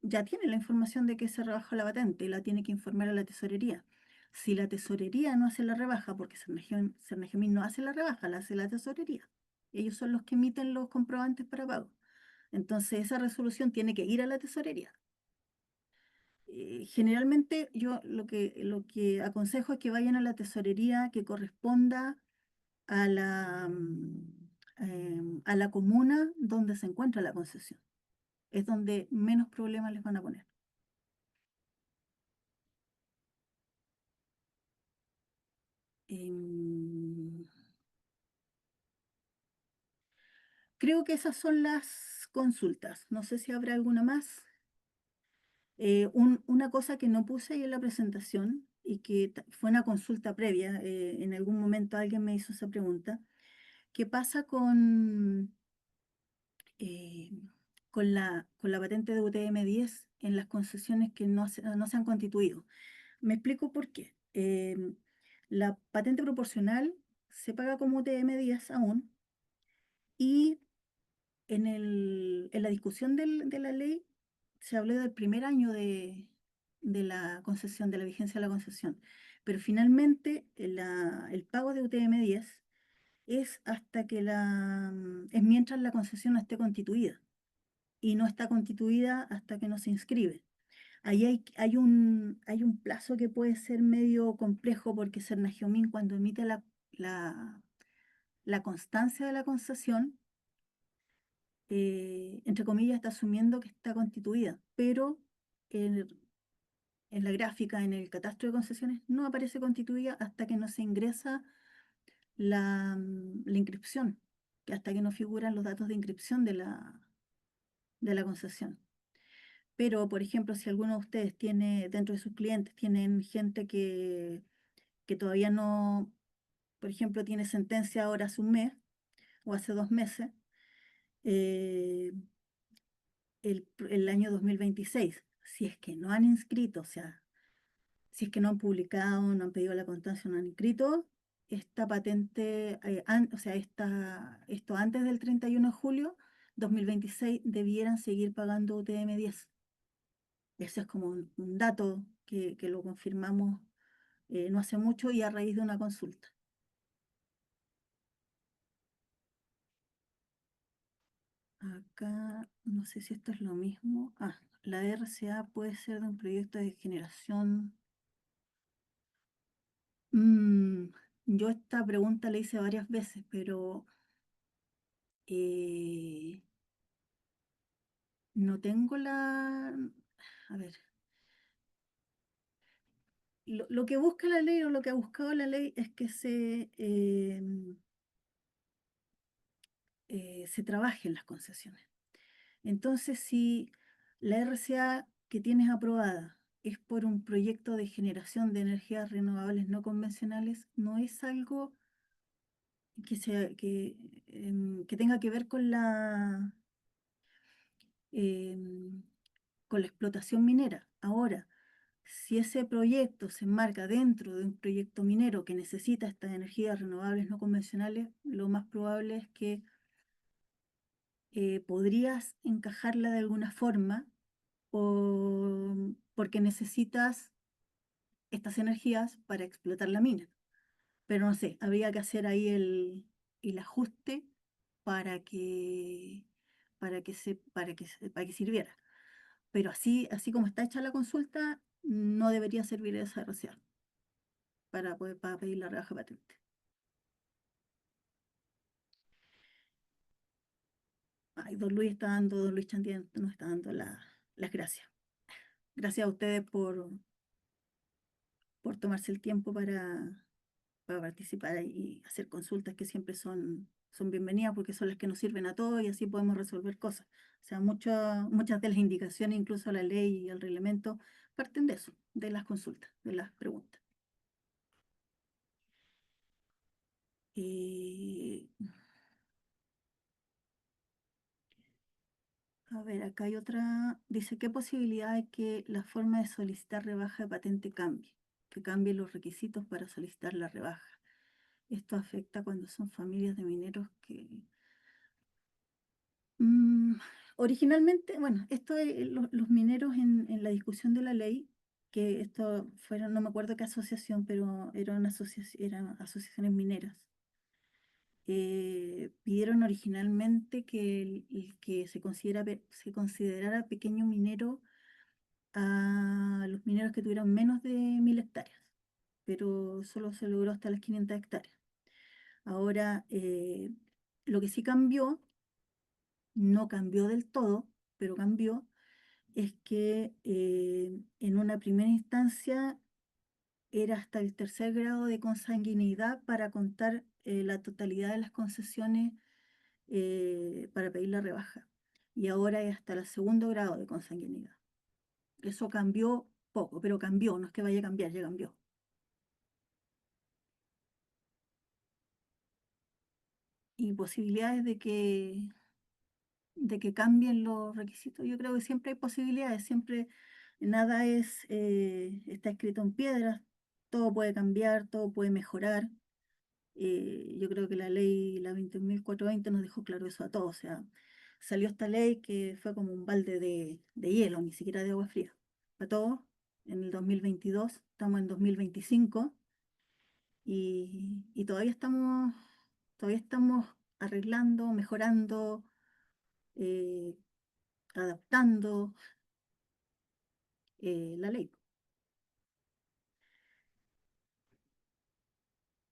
[SPEAKER 1] ya tiene la información de que se rebajó la patente y la tiene que informar a la tesorería. Si la tesorería no hace la rebaja, porque Sernagiomín no hace la rebaja, la hace la tesorería. Ellos son los que emiten los comprobantes para pago. Entonces esa resolución tiene que ir a la tesorería. Generalmente yo lo que aconsejo es que vayan a la tesorería que corresponda a la comuna donde se encuentra la concesión. Es donde menos problemas les van a poner. Em, Creo que esas son las consultas. No sé si habrá alguna más. Una cosa que no puse ahí en la presentación y que fue una consulta previa, en algún momento alguien me hizo esa pregunta. ¿Qué pasa eh, con la patente de UTM-10 en las concesiones que no se han constituido? Me explico por qué. La patente proporcional se paga como UTM-10 aún y en la discusión de la ley se habló del primer año de la concesión, de la vigencia de la concesión, pero finalmente el pago de UTM-10 es mientras la concesión no esté constituida y no está constituida hasta que no se inscribe. Ahí hay un plazo que puede ser medio complejo porque Sernagiomín cuando emite la constancia de la concesión, entre comillas, está asumiendo que está constituida, pero en, en la gráfica, en el catastro de concesiones, no aparece constituida hasta que no se ingresa la inscripción. que hasta que no figuran los datos de inscripción de la concesión. Pero, por ejemplo, si alguno de ustedes tiene, dentro de sus clientes, tienen gente que todavía no, por ejemplo, tiene sentencia ahora hace un mes o hace 2 meses, eh, el año 2026, si es que no han inscrito, o sea, si es que no han publicado, no han pedido la constancia, no han inscrito, esta patente, o sea, esto antes del 31 de julio 2026 debieran seguir pagando UTM-10. Ese es como un dato que lo confirmamos no hace mucho y a raíz de una consulta. Acá, no sé si esto es lo mismo. Ah, la RCA puede ser de un proyecto de generación. Mm, yo esta pregunta la hice varias veces, pero eh, no tengo la... A ver, lo que busca la ley o lo que ha buscado la ley es que se trabaje en las concesiones. Entonces, si la RCA que tienes aprobada es por un proyecto de generación de energías renovables no convencionales, no es algo que tenga que ver em, con la explotación minera. Ahora, si ese proyecto se enmarca dentro de un proyecto minero que necesita estas energías renovables no convencionales, lo más probable es que podrías encajarla de alguna forma porque necesitas estas energías para explotar la mina. Pero no sé, habría que hacer ahí el ajuste para que, para que sirviera. Pero así como está hecha la consulta, no debería servir esa RCA para pedir la rebaja de patente. Ay, don Luis Chandía nos está dando las gracias. Gracias a ustedes por tomarse el tiempo para participar y hacer consultas que siempre son bienvenidas porque son las que nos sirven a todos y así podemos resolver cosas. O sea, muchas de las indicaciones, incluso la ley y el reglamento, parten de eso, de las consultas, de las preguntas. Eh, a ver, acá hay otra. Dice, ¿qué posibilidad hay que la forma de solicitar rebaja de patente cambie? Que cambie los requisitos para solicitar la rebaja. Esto afecta cuando son familias de mineros que Mm, originalmente, bueno, los mineros en la discusión de la ley, que esto fueron, no me acuerdo qué asociación, pero eran asociaciones mineras, pidieron originalmente que el que se considerara pequeño minero a los mineros que tuvieran menos de 1.000 hectáreas, pero solo se logró hasta las 500 hectáreas. Ahora, lo que sí cambió, no cambió del todo, pero cambió es que en una primera instancia era hasta el tercer grado de consanguinidad para contar la totalidad de las concesiones para pedir la rebaja. Y ahora es hasta el segundo grado de consanguinidad. Eso cambió poco, pero cambió, no es que vaya a cambiar, ya cambió. Y posibilidades de que cambien los requisitos. Yo creo que siempre hay posibilidades, siempre nada está escrito en piedra, todo puede cambiar, todo puede mejorar. Yo creo que la ley, la 21.420, nos dejó claro eso a todos. O sea, salió esta ley que fue como un balde de hielo, ni siquiera de agua fría. A todos, en el 2022, estamos en 2025 y todavía estamos arreglando, mejorando, eh, adaptando la ley.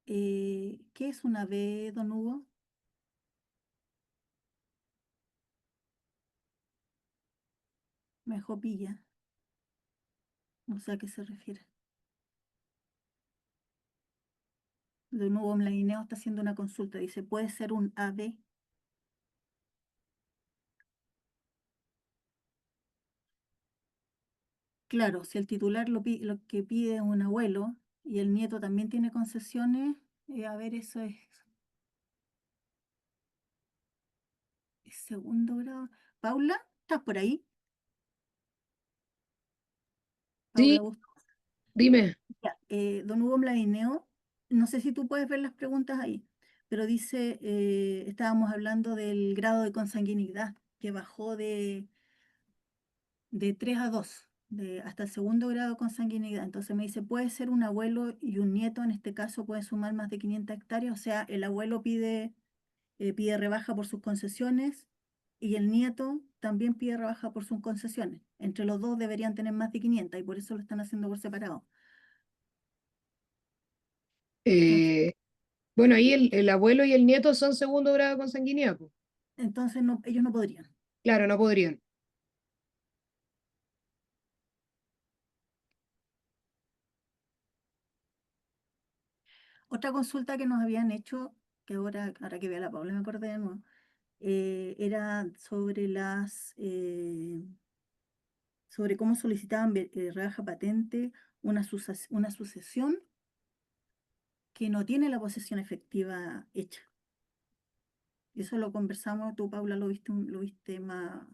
[SPEAKER 1] ¿Qué es una B, don Hugo? Mejor pilla, no sé a qué se refiere. Don Hugo Mlaineo está haciendo una consulta, dice, ¿puede ser un AB? claro, si el titular lo que pide es un abuelo y el nieto también tiene concesiones, a ver, eso es segundo grado. Paula, ¿estás por ahí?
[SPEAKER 2] Sí,
[SPEAKER 1] Paula Bustos.
[SPEAKER 2] dime.
[SPEAKER 1] Ya, don Hugo Mlavineo, no sé si tú puedes ver las preguntas ahí, pero dice, estábamos hablando del grado de consanguinidad, que bajó de 3 a 2 hasta el segundo grado de consanguinidad. Entonces me dice, puede ser un abuelo y un nieto, en este caso puede sumar más de 500 hectáreas, o sea, el abuelo pide rebaja por sus concesiones y el nieto también pide rebaja por sus concesiones. Entre los dos deberían tener más de 500 y por eso lo están haciendo por separado. Entonces,
[SPEAKER 2] Eh, bueno, ahí el abuelo y el nieto son segundo grado de consanguinidad, po.
[SPEAKER 1] entonces no, ellos no podrían.
[SPEAKER 2] Claro, no podrían.
[SPEAKER 1] Otra consulta que nos habían hecho, que ahora que vea la Paula me acordé de nuevo, era sobre cómo solicitaban rebaja patente una sucesión que no tiene la posesión efectiva hecha. Eso lo conversamos, tú, Paula, lo viste más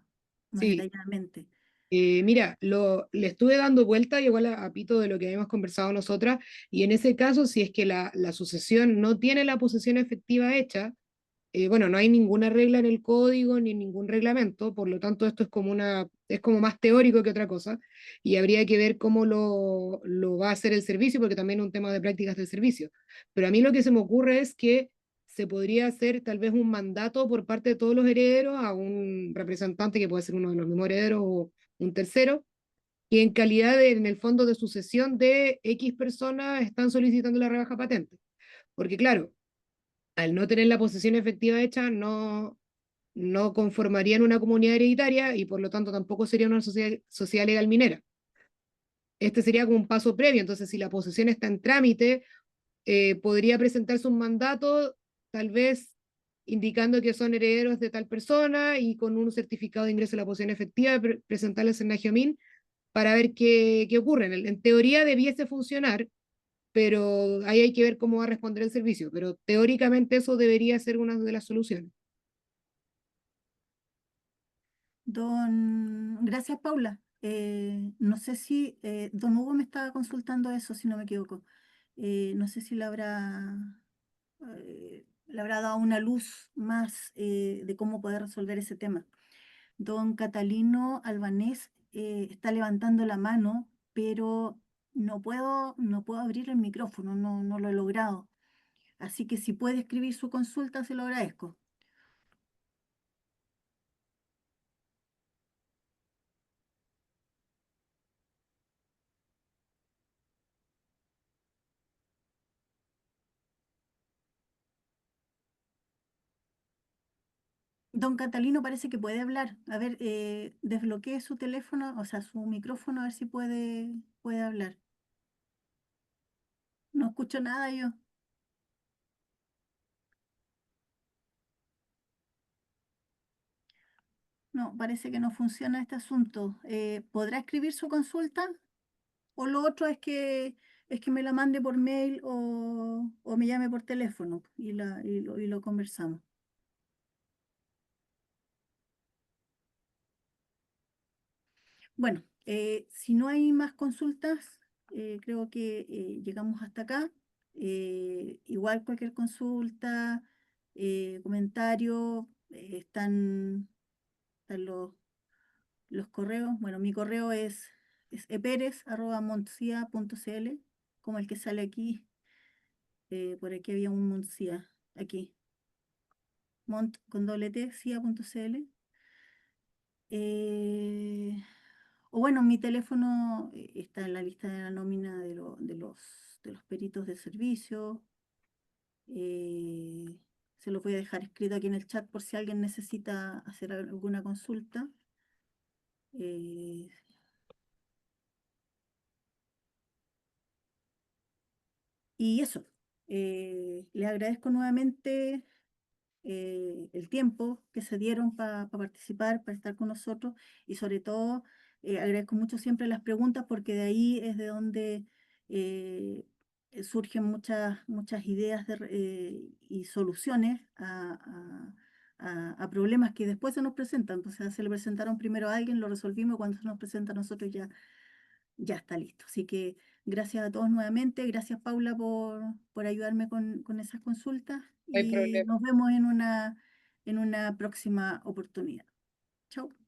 [SPEAKER 2] Sí.
[SPEAKER 1] detalladamente.
[SPEAKER 2] Mira, le estuve dando vuelta igual a Pito de lo que habíamos conversado nosotras, y en ese caso, si es que la sucesión no tiene la posesión efectiva hecha, bueno, no hay ninguna regla en el código ni en ningún reglamento, por lo tanto esto es como más teórico que otra cosa, y habría que ver cómo lo va a hacer el servicio, porque también es un tema de prácticas del servicio. Pero a mí lo que se me ocurre es que se podría hacer tal vez un mandato por parte de todos los herederos a un representante que puede ser uno de los mismos herederos o un tercero, y en calidad en el fondo de sucesión de X personas están solicitando la rebaja patente. Porque claro, al no tener la posesión efectiva hecha, no conformarían una comunidad hereditaria y por lo tanto tampoco sería una sociedad legal minera. Este sería como un paso previo, entonces si la posesión está en trámite, podría presentarse un mandato, tal vez indicando que son herederos de tal persona y con un certificado de ingreso a la posesión efectiva, presentarles en Nagiomín para ver qué ocurre. En teoría debiese funcionar, pero ahí hay que ver cómo va a responder el servicio, pero teóricamente eso debería ser una de las soluciones.
[SPEAKER 1] Gracias, Paula. No sé si don Hugo me estaba consultando eso, si no me equivoco. No sé si le habrá dado una luz más de cómo poder resolver ese tema. Don Catalino Albanés está levantando la mano, pero no puedo abrir el micrófono, no lo he logrado. Así que si puede escribir su consulta, se lo agradezco. Don Catalino parece que puede hablar. A ver, desbloquee su teléfono, o sea, su micrófono, a ver si puede hablar. No escucho nada yo. No, parece que no funciona este asunto. ¿Podrá escribir su consulta? O lo otro es que me la mande por mail o me llame por teléfono y lo conversamos. Bueno, si no hay más consultas, creo que llegamos hasta acá. Igual cualquier consulta, comentario, están los correos. Bueno, mi correo es eperes@montsia.cl, como el que sale aquí. Por aquí había un Montsia, aquí, mont con doble t, cia.cl. Eh, o bueno, mi teléfono está en la lista de la nómina de los peritos de servicio. Eh, Se lo voy a dejar escrito aquí en el chat por si alguien necesita hacer alguna consulta. Eh, y eso, les agradezco nuevamente el tiempo que se dieron para participar, para estar con nosotros y sobre todo Agradezco mucho siempre las preguntas porque de ahí es de donde eh, surgen muchas ideas y soluciones a problemas que después se nos presentan. O sea, se le presentaron primero a alguien, lo resolvimos, y cuando se nos presenta a nosotros ya está listo. Así que gracias a todos nuevamente, gracias Paula por ayudarme con esas consultas
[SPEAKER 2] No hay
[SPEAKER 1] y
[SPEAKER 2] problema.
[SPEAKER 1] nos vemos en una próxima oportunidad. Chau.